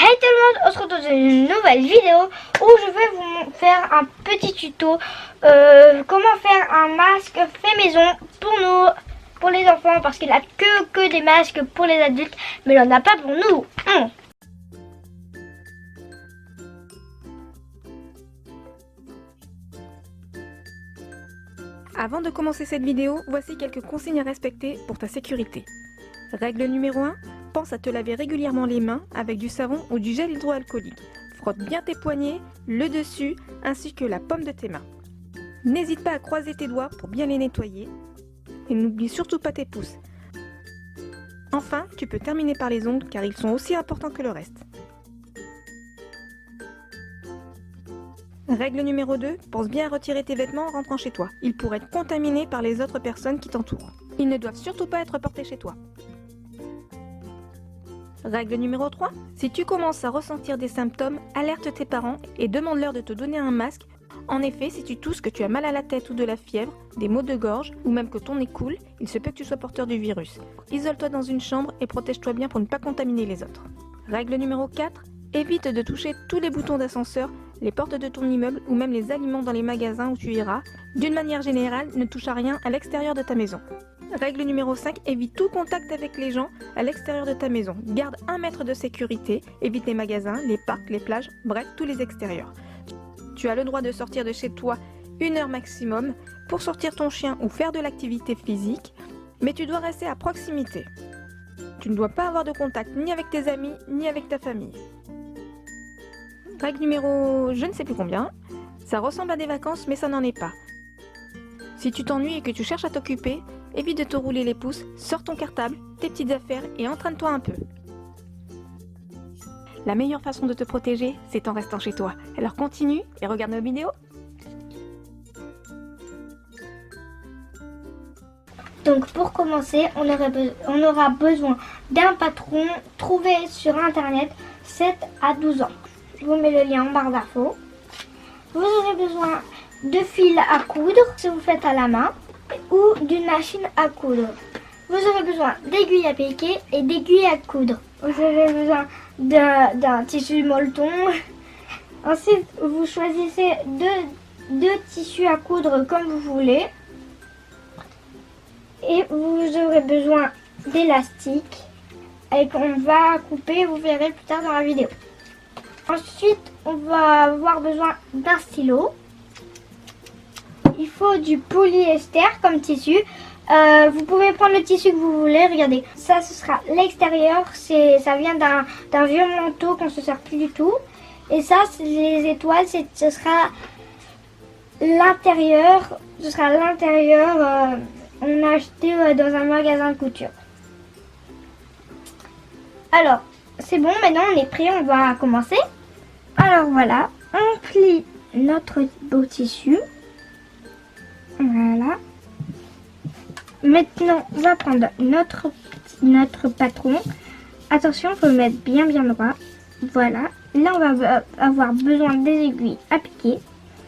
Hey tout le monde, on se retrouve dans une nouvelle vidéo où je vais vous faire un petit tuto comment faire un masque fait maison pour nous, pour les enfants, parce qu'il n'y a que des masques pour les adultes, mais il n'y en a pas pour nous. Avant de commencer cette vidéo, voici quelques consignes à respecter pour ta sécurité. Règle numéro 1, pense à te laver régulièrement les mains avec du savon ou du gel hydroalcoolique. Frotte bien tes poignets, le dessus ainsi que la paume de tes mains. N'hésite pas à croiser tes doigts pour bien les nettoyer. Et n'oublie surtout pas tes pouces. Enfin, tu peux terminer par les ongles car ils sont aussi importants que le reste. Règle numéro 2, pense bien à retirer tes vêtements en rentrant chez toi. Ils pourraient être contaminés par les autres personnes qui t'entourent. Ils ne doivent surtout pas être portés chez toi. Règle numéro 3, si tu commences à ressentir des symptômes, alerte tes parents et demande-leur de te donner un masque. En effet, si tu tousses, que tu as mal à la tête ou de la fièvre, des maux de gorge ou même que ton nez coule, il se peut que tu sois porteur du virus. Isole-toi dans une chambre et protège-toi bien pour ne pas contaminer les autres. Règle numéro 4, évite de toucher tous les boutons d'ascenseur, les portes de ton immeuble ou même les aliments dans les magasins où tu iras. D'une manière générale, ne touche à rien à l'extérieur de ta maison. Règle numéro 5, évite tout contact avec les gens à l'extérieur de ta maison. Garde 1 mètre de sécurité, évite les magasins, les parcs, les plages, bref, tous les extérieurs. Tu as le droit de sortir de chez toi 1 heure maximum pour sortir ton chien ou faire de l'activité physique, mais tu dois rester à proximité. Tu ne dois pas avoir de contact ni avec tes amis ni avec ta famille. Règle numéro je ne sais plus combien, ça ressemble à des vacances mais ça n'en est pas. Si tu t'ennuies et que tu cherches à t'occuper, évite de te rouler les pouces, sors ton cartable, tes petites affaires et entraîne-toi un peu. La meilleure façon de te protéger, c'est en restant chez toi. Alors continue et regarde nos vidéos. Donc pour commencer, on aura besoin d'un patron trouvé sur internet 7 à 12 ans. Je vous mets le lien en barre d'infos. Vous aurez besoin de fil à coudre si vous faites à la main ou d'une machine à coudre. Vous aurez besoin d'aiguilles à piquer et d'aiguilles à coudre. Vous aurez besoin d'un tissu molleton. Ensuite, vous choisissez deux tissus à coudre comme vous voulez. Et vous aurez besoin d'élastique et qu'on va couper, vous verrez plus tard dans la vidéo. Ensuite, on va avoir besoin d'un stylo. Il faut du polyester comme tissu. Vous pouvez prendre le tissu que vous voulez. Regardez, ça ce sera l'extérieur. Ça vient d'un vieux manteau qu'on ne se sert plus du tout. Et ça, les étoiles, ce sera l'intérieur. Ce sera l'intérieur. On a acheté dans un magasin de couture. Alors, c'est bon, maintenant on est prêt, on va commencer. Alors voilà, on plie notre beau tissu. Voilà. Maintenant, on va prendre notre patron. Attention, il faut le mettre bien droit. Voilà. Là, on va avoir besoin des aiguilles à piquer.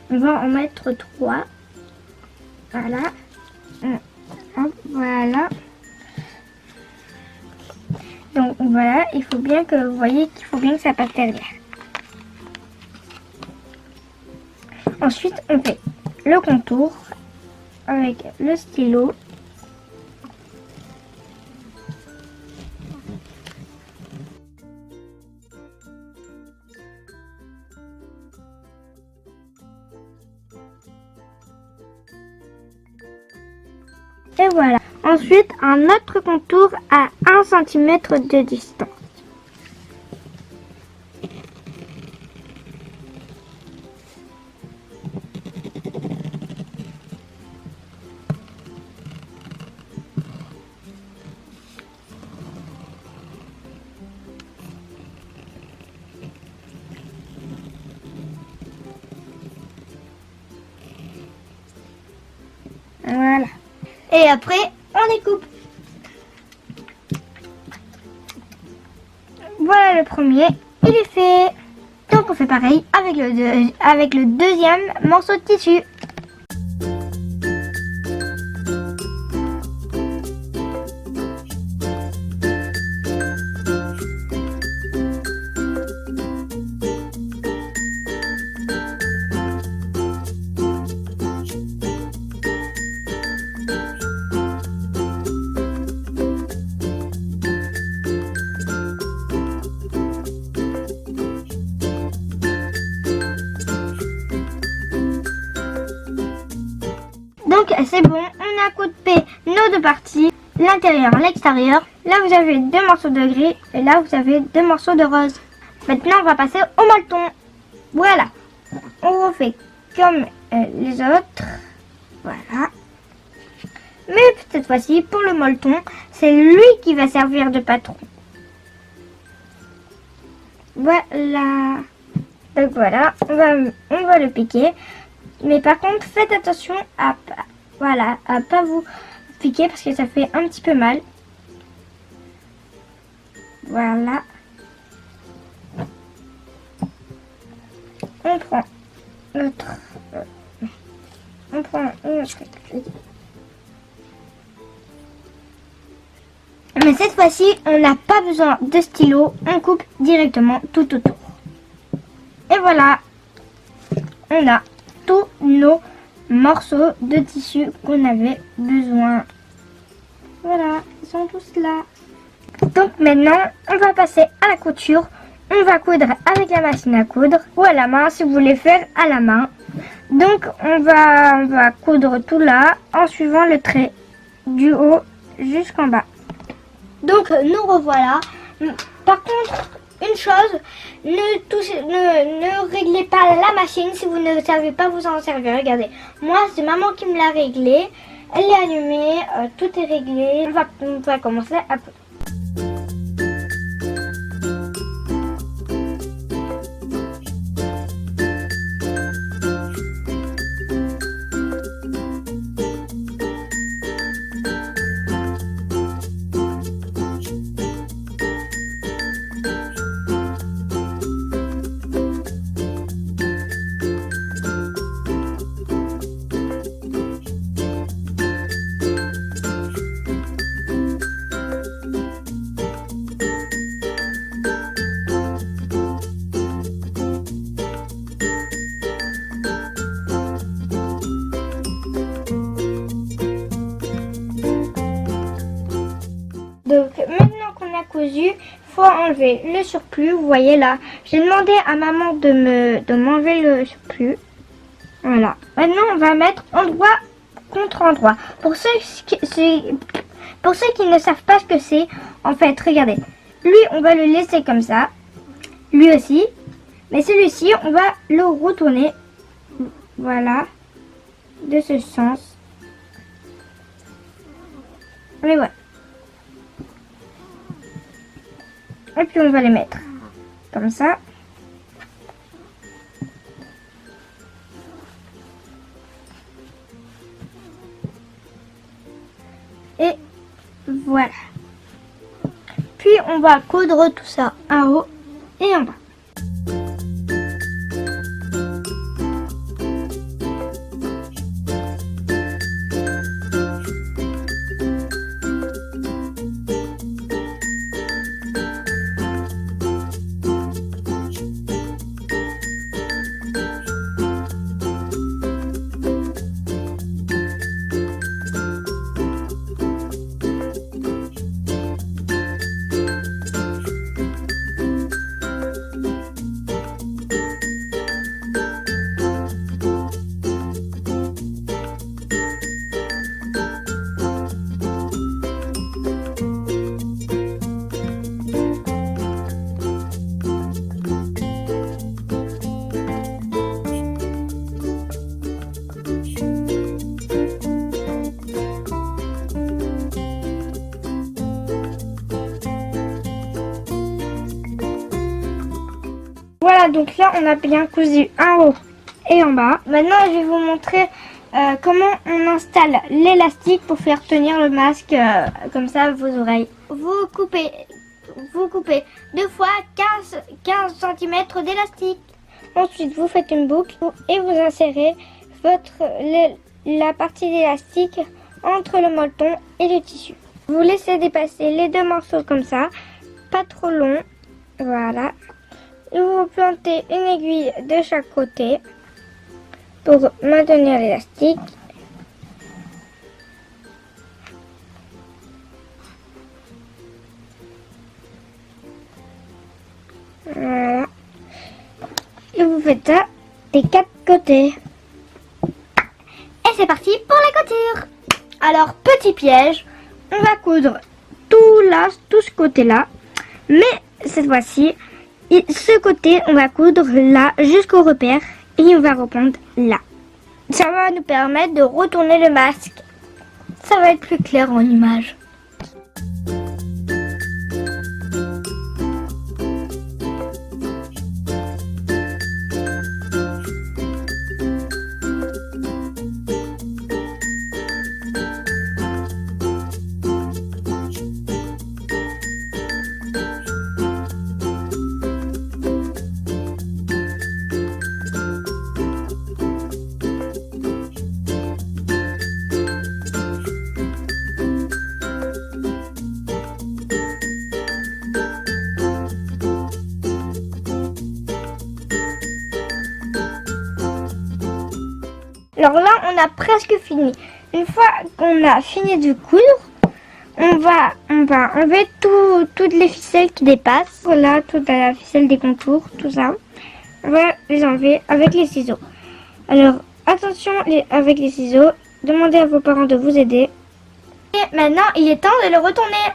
On va en mettre 3. Voilà. Voilà. Donc voilà, il faut bien que vous voyez qu'il faut bien que ça passe derrière. Ensuite, on fait le contour avec le stylo. Et voilà. Ensuite, un autre contour à 1 cm de distance. Voilà. Et après, on découpe. Voilà le premier, il est fait. Donc on fait pareil avec le deuxième morceau de tissu. Donc c'est bon, on a coupé nos deux parties, l'intérieur, l'extérieur. Là vous avez 2 morceaux de gris et là vous avez 2 morceaux de rose. Maintenant on va passer au molleton. Voilà, on refait comme les autres. Voilà. Mais cette fois-ci, pour le molleton, c'est lui qui va servir de patron. Voilà. Donc voilà, on va le piquer. Mais par contre, faites attention à pas vous piquer parce que ça fait un petit peu mal. Voilà. On prend notre... On prend une autre clé. Mais cette fois-ci, on n'a pas besoin de stylo. On coupe directement tout autour. Et voilà. On a tous nos morceaux de tissu qu'on avait besoin. Voilà, ils sont tous là. Donc maintenant, on va passer à la couture. On va coudre avec la machine à coudre ou à la main si vous voulez faire à la main. Donc on va coudre tout là en suivant le trait du haut jusqu'en bas. Donc nous revoilà. Par contre, une chose, ne réglez pas la machine si vous ne savez pas vous en servir. Regardez, moi c'est maman qui me l'a réglé. Elle est allumée, tout est réglé. On va commencer à coudre. Donc maintenant qu'on a cousu, il faut enlever le surplus. Vous voyez là, j'ai demandé à maman de m'enlever le surplus. Voilà. Maintenant on va mettre endroit contre endroit. Pour ceux qui ne savent pas ce que c'est, en fait, regardez. Lui, on va le laisser comme ça. Lui aussi. Mais celui-ci, on va le retourner. Voilà. De ce sens. Et voilà. Et puis on va les mettre comme ça. Et voilà. Puis on va coudre tout ça en haut et en bas. Voilà, donc là on a bien cousu en haut et en bas. Maintenant je vais vous montrer comment on installe l'élastique pour faire tenir le masque comme ça vos oreilles. Vous coupez 2 fois 15 cm d'élastique. Ensuite vous faites une boucle et vous insérez la partie d'élastique entre le molleton et le tissu. Vous laissez dépasser les 2 morceaux comme ça, pas trop long. Voilà. Et vous plantez une aiguille de chaque côté pour maintenir l'élastique. Voilà. Et vous faites ça des 4 côtés. Et Et c'est parti pour la couture. Alors, petit piège, on va coudre tout là, tout ce côté-là. Mais cette fois-ci, ce côté, on va coudre là jusqu'au repère et on va reprendre là. Ça va nous permettre de retourner le masque. Ça va être plus clair en image. Alors là, on a presque fini. Une fois qu'on a fini de coudre, on va enlever toutes les ficelles qui dépassent. Voilà, toute la ficelle des contours, tout ça. On va les enlever avec les ciseaux. Alors, attention avec les ciseaux. Demandez à vos parents de vous aider. Et maintenant, il est temps de le retourner.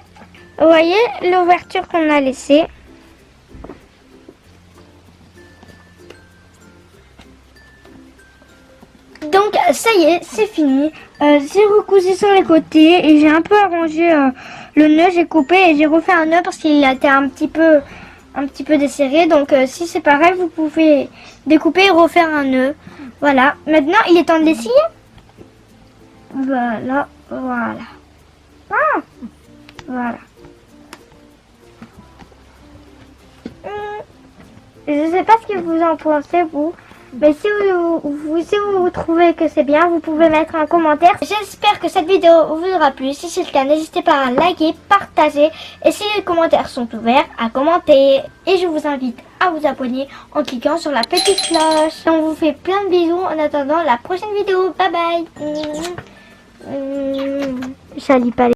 Vous voyez l'ouverture qu'on a laissée. Donc ça y est, c'est fini. J'ai recousu sur les côtés et j'ai un peu arrangé le nœud. J'ai coupé et j'ai refait un nœud parce qu'il a été un petit peu desserré. Donc si c'est pareil, vous pouvez découper et refaire un nœud. Voilà. Maintenant, il est temps de l'essayer. Voilà. Ah, voilà. Je ne sais pas ce que vous en pensez, vous. Mais si vous trouvez que c'est bien, vous pouvez mettre un commentaire. J'espère que cette vidéo vous aura plu. Si c'est le cas, n'hésitez pas à liker, partager. Et si les commentaires sont ouverts, à commenter. Et je vous invite à vous abonner en cliquant sur la petite cloche. On vous fait plein de bisous en attendant la prochaine vidéo. Bye bye. J'allie pas les